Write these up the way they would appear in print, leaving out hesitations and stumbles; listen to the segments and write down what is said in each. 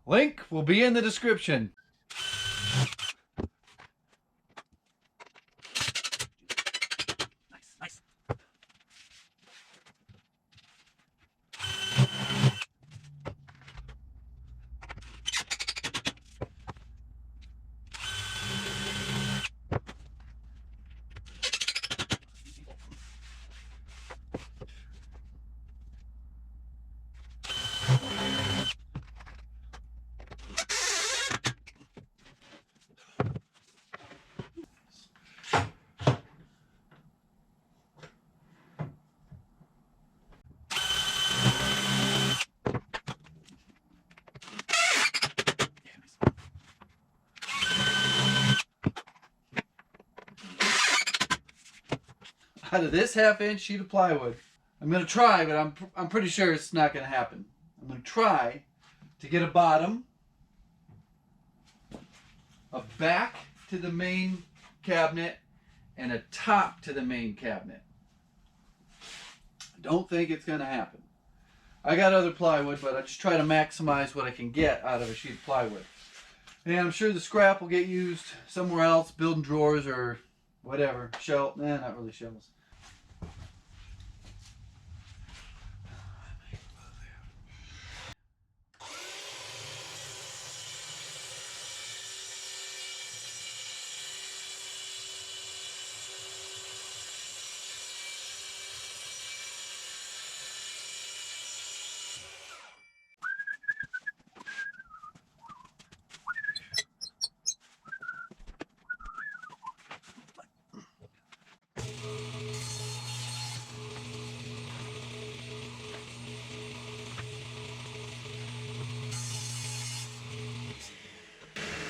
Link will be in the description. Nice, nice. Out of this 1/2 inch sheet of plywood, I'm going to try, but I'm pretty sure it's not going to happen. I'm going to try to get a bottom, a back to the main cabinet, and a top to the main cabinet. I don't think it's going to happen. I got other plywood, but I just try to maximize what I can get out of a sheet of plywood. And I'm sure the scrap will get used somewhere else, building drawers or whatever. Not really shelves.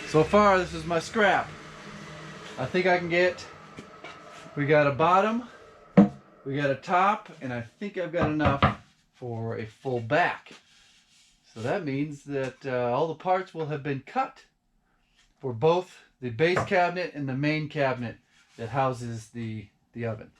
So far, this is my scrap. I think I can get, we got a bottom, we got a top, and I think I've got enough for a full back. So that means that all the parts will have been cut for both the base cabinet and the main cabinet that houses the oven.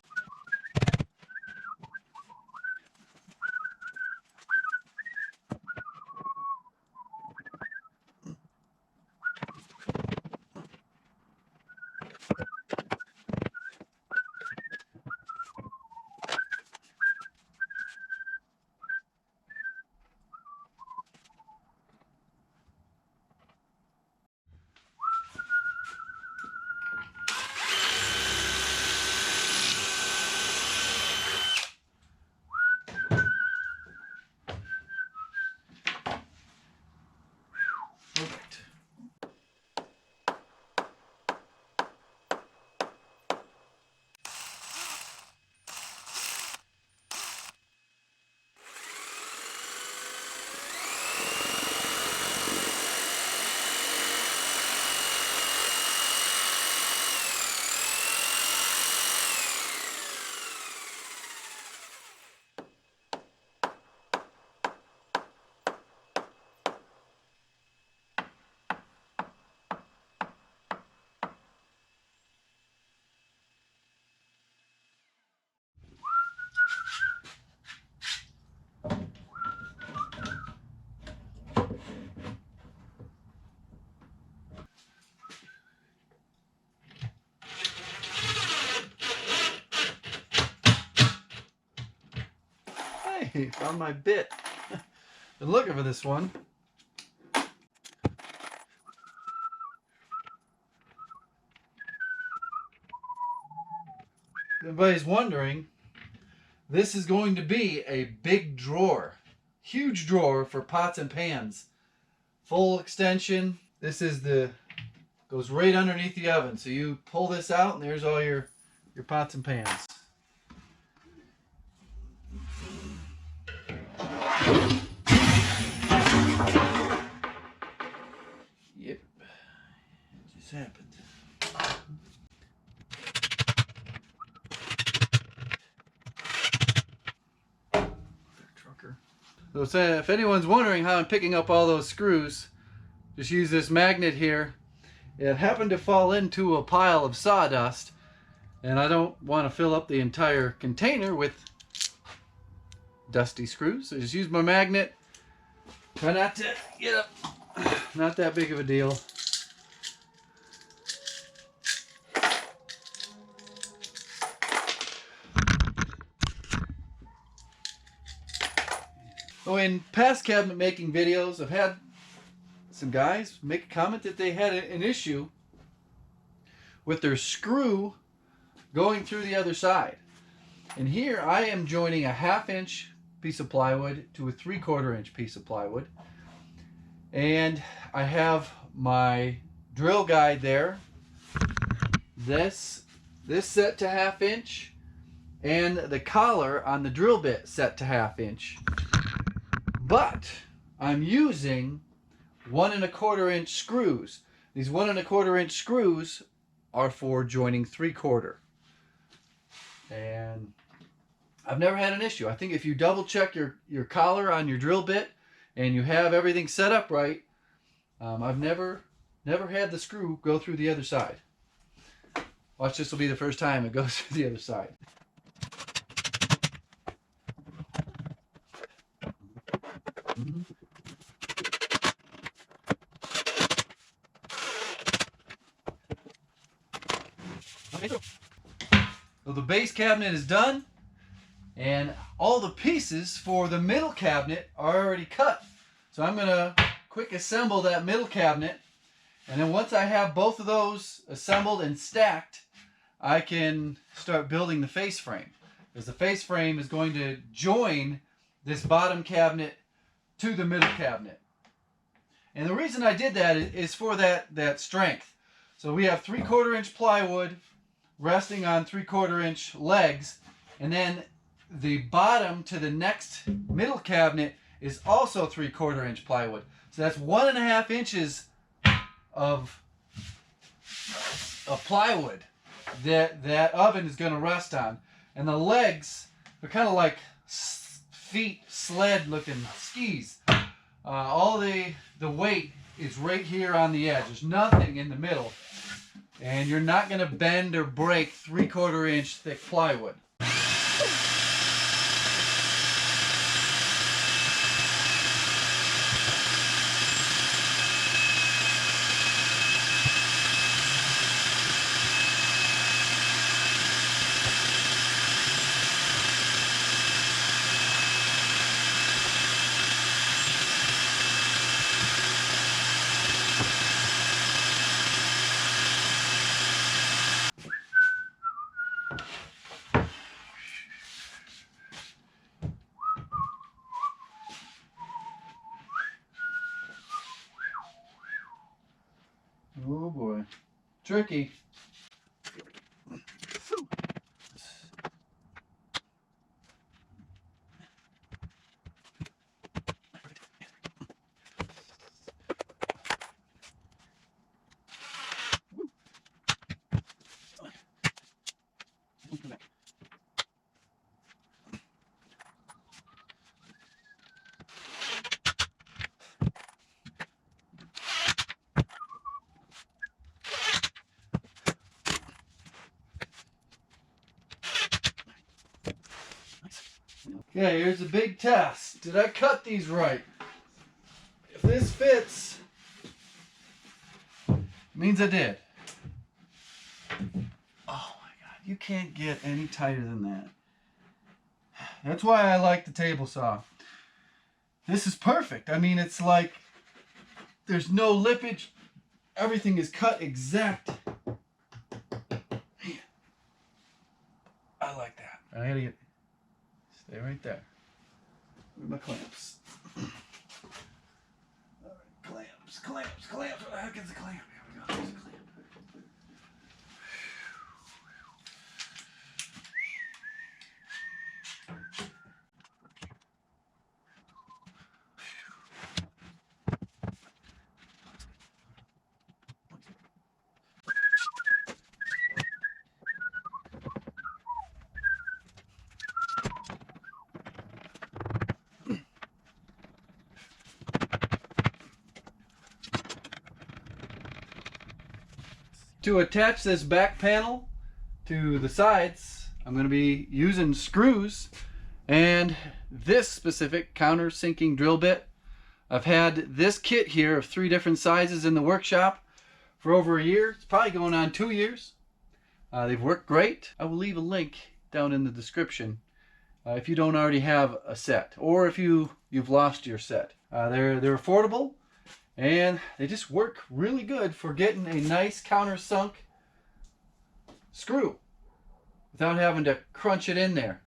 Hey, found my bit. Been looking for this one. Everybody's wondering, this is going to be a big drawer. Huge drawer for pots and pans. Full extension. This is goes right underneath the oven. So you pull this out and there's all your pots and pans. Yep. It just happened. So if anyone's wondering how I'm picking up all those screws, just use this magnet here. It happened to fall into a pile of sawdust, and I don't want to fill up the entire container with dusty screws. So just use my magnet. Try not to get up Not that big of a deal. So in past cabinet making videos, I've had some guys make a comment that they had an issue with their screw going through the other side. And here I am joining a 1/2 inch piece of plywood to a 3/4 inch piece of plywood. And I have my drill guide there. This set to 1/2 inch, and the collar on the drill bit set to 1/2 inch. But I'm using 1 1/4 inch screws. These 1 1/4 inch screws are for joining 3/4. And I've never had an issue. I think if you double check your collar on your drill bit and you have everything set up right, I've never had the screw go through the other side. Watch, this will be the first time it goes through the other side. So the base cabinet is done, and all the pieces for the middle cabinet are already cut. So I'm going to quick assemble that middle cabinet, and then once I have both of those assembled and stacked, I can start building the face frame. Because the face frame is going to join this bottom cabinet to the middle cabinet. And the reason I did that is for that strength. So we have 3/4 inch plywood resting on 3/4 inch legs, and then the bottom to the next middle cabinet is also 3/4 inch plywood. So that's 1 1/2 inches of plywood that oven is going to rest on. And the legs are kind of like feet, sled looking skis. All the weight is right here on the edge. There's nothing in the middle. And you're not going to bend or break 3/4 inch thick plywood. Oh boy. Tricky. Okay, here's a big test. Did I cut these right? If this fits, it means I did. Oh my God, you can't get any tighter than that. That's why I like the table saw. This is perfect. I mean, it's like there's no lippage. Everything is cut exact. Man, I like that. I gotta get. Stay right there. With my clamps. All right, clamps. Where the heck is the clamp? Here we go. There's a clamp. To attach this back panel to the sides, I'm going to be using screws and this specific countersinking drill bit. I've had this kit here of 3 different sizes in the workshop for over a year. It's probably going on 2 years. They've worked great. I will leave a link down in the description if you don't already have a set, or if you've lost your set. They're affordable, and they just work really good for getting a nice countersunk screw without having to crunch it in there.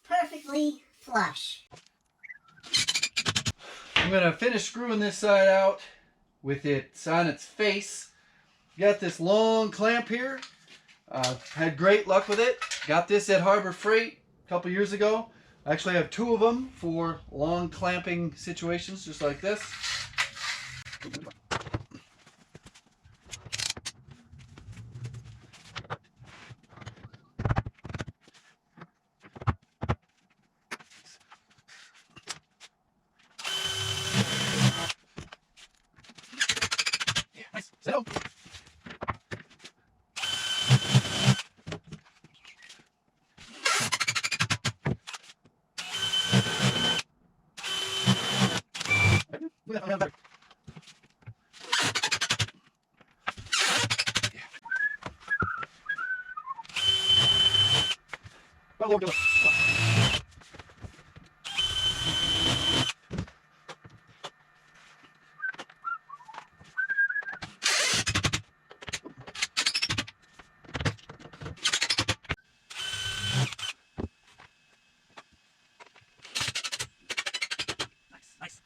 Perfectly flush. I'm going to finish screwing this side out with it on its face. Got this long clamp here. Had great luck with it. Got this at Harbor Freight a couple years ago. I actually have 2 of them for long clamping situations just like this. Yeah, nice. Settle. Nice.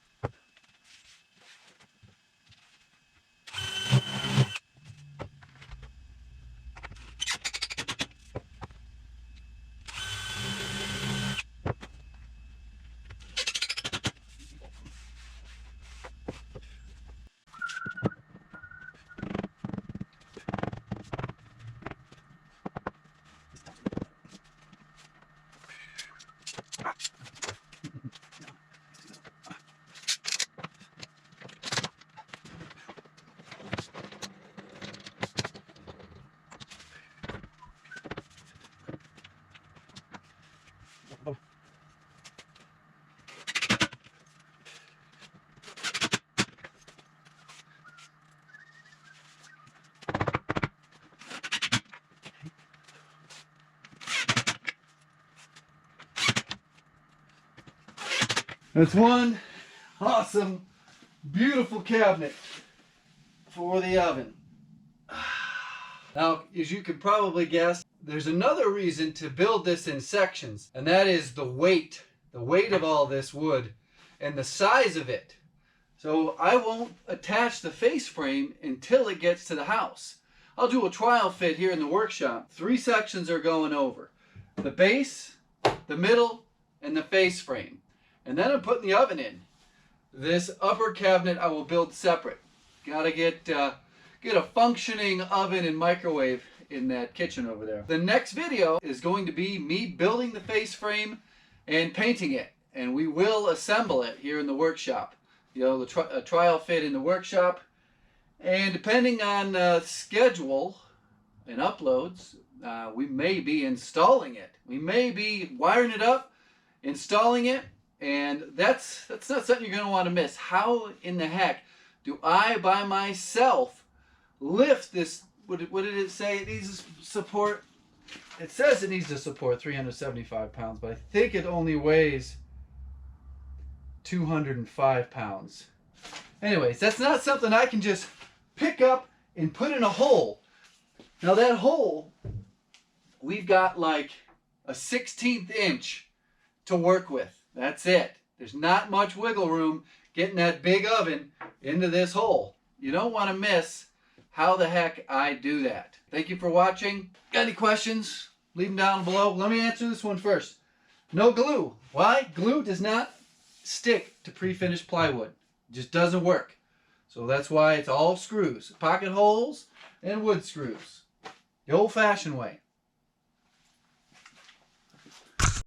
That's one awesome, beautiful cabinet for the oven. Now, as you can probably guess, there's another reason to build this in sections, and that is the weight of all this wood and the size of it. So I won't attach the face frame until it gets to the house. I'll do a trial fit here in the workshop. 3 sections are going over: the base, the middle, and the face frame. And then I'm putting the oven in. This upper cabinet I will build separate. Gotta get a functioning oven and microwave in that kitchen over there. The next video is going to be me building the face frame and painting it. And we will assemble it here in the workshop. You know, a trial fit in the workshop. And depending on schedule and uploads, we may be installing it. We may be wiring it up, installing it. And that's not something you're going to want to miss. How in the heck do I, by myself, lift this? What did it say it needs to support? It says it needs to support 375 pounds, but I think it only weighs 205 pounds. Anyways, that's not something I can just pick up and put in a hole. Now that hole, we've got like a 1/16 inch to work with. That's it. There's not much wiggle room getting that big oven into this hole. You don't want to miss how the heck I do that. Thank you for watching. Got any questions? Leave them down below. Let me answer this one first. No glue. Why? Glue does not stick to pre-finished plywood. It just doesn't work. So that's why it's all screws. Pocket holes and wood screws. The old-fashioned way.